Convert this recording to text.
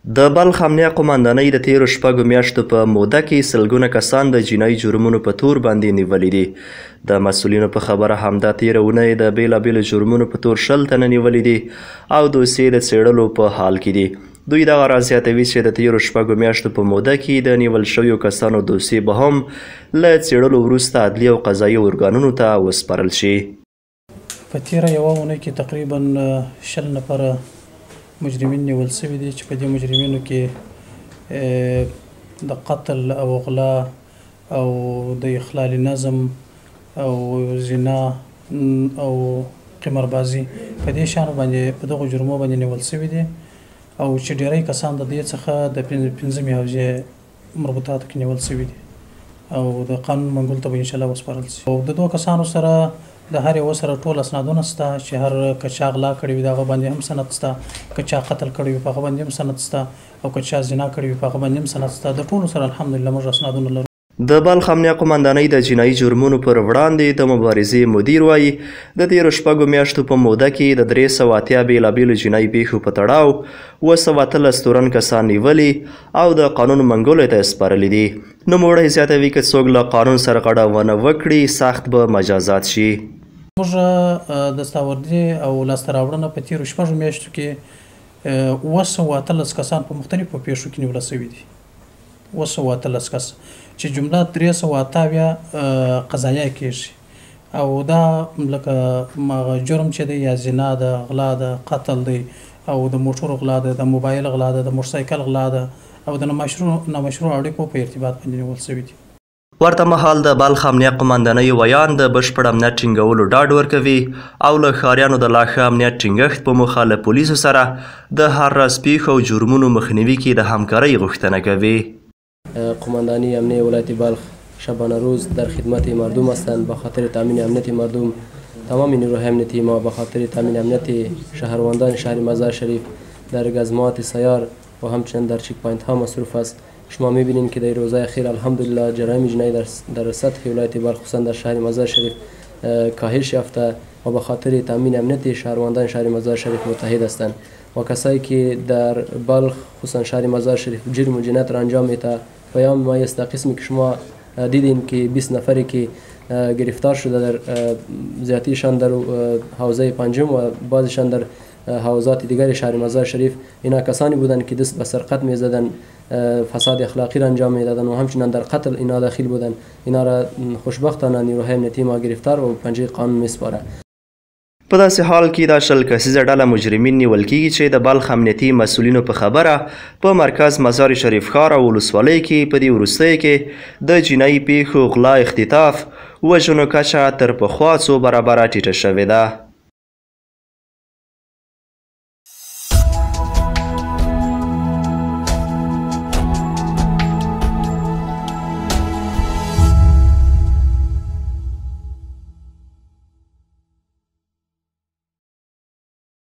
د بلخ امنیه قومندانۍ د تیرو شپږو میاشتو په موده کې سلګونه کسان د جنایي جرمونو په تور باندې نیولي دي. د مسؤلینو په خبره همدا تیره اونۍ د بیلابیلو جرمونو په تور 20 تنه نیولي دي او دوسیې د څېړلو په حال کې دي. دوی دغه راز زیاتوي چې د تیرو شپږو میاشتو په موده کې د نیول شویو کسانو دوسیې به هم له څېړلو وروسته عدلي او قضایي ارګانونو ته وسپارل شي. په تیره یوه اونۍ کې تقریبا 20 نفره مجرمین نیول شوي دي چې په دې مجرمینو کې د قتل او غلا او د اخلال نظم او زنا او قماربازي په دې شانو باندې په دغو جرمو باندې نیول شوي دي او چې ډیری کسان د دې څخه د 15 حوزې مربوطاتو کې نیول شوي دي او د قانون منګولو ته به انشاءالله وسپارل شي. او د 2 کسانو سره د هر یو سره ټول اسنادونه شته چې هر که چا غلا کړې وي د هغه باندې هم سند شته، که چا قتل کړی وي په هغه باندې هم سند شته او که چا زنا کړی وي په هغه باندې هم سند شته. د ټولو سره الحمدلله موږ اسنادونه لرو. د بلخ امنیه قومندانۍ د جنایي جرمونو پر وړاندې د مبارزې مدیر وایي د تیرو شپږو میاشتو په موده کې د 380 بیلابیلو جنایي پیښو په تړاو 213 تورن کسان نیولي او د قانون منګولو ته سپارلي دي. نوموړی زیاتوي که څوک له قانون سره غاړه ونه وکړي سخت به مجازات شي. موږ دستاوردي او لاسته راوړنه په تیرو شپږو میاشتو کې 213 کسان په مختلفو پیښو کې نیول شوي دي. 213 کس چې جمله 328 قضایه کېږي او دا لکه جرم چې دی یا زنا ده، غلا ده، قتل دی او د موټرو غلا ده، د موبایل غلا ده، د موټرسایکل غلا ده او د نامشروع اړیکو په ارتباط باندې نیول شوي دي. ورته مهال د بلخ امنیه قومندانۍ ویان د بشپړ امنیت ټینګولو ډاډ ورکوي او له ښاریانو د لا ښه امنیت ټینګښت په موخه له پولیسو سره د هر راز پیښو او جرمونو مخنیوي کې د همکارۍ غوښتنه کوي. قماندانی امنیه ولایت بلخ شبانه روز در خدمت مردم هستند. به خاطر تامین امنیت مردم تمام نیروهای امنیتی ما به خاطر تامین امنیت شهروندان شهر مزار شریف در گزمات سیار و همچنین در چک پوینت ها مصروف است. شما میبینید که در روزهای اخیر الحمدلله جرایم جنایی در سطح ولایت بلخ خصوصا در شهر مزار شریف کاهش یافته و به خاطر تامین امنیت شهروندان شهر مزار شریف متحد هستند و کسایی که در بلخ خصوصا شهر مزار شریف جرم و جنایت را انجام میده پیام ما است. قسمی که شما دیدین که 20 نفری که گرفتار شده در زیاتیشان در حوزه پنجم و بعضیشان در حوزات دیگر شهر مزار شریف اینا کسانی بودند که دست به سرقت میزدن، فساد اخلاقی را انجام میدادن و همچنین در قتل اینا داخل بودن. اینا را خوشبختانه نیروهای امنیتی ما گرفتار و پنجه قانون میسپاره. په داسې حال کې دا 20 کسیزه ډله مجرمین نیول کیږي چې د بلخ امنیتي مسؤلینو په خبره په مرکز مزار شریف ښار او ولسوالۍ کې په دې وروستیو کې د جنایي پیښو، غلا، اختطاف، وژنو کچه تر پخوا څو برابره ټیټه شوې ده.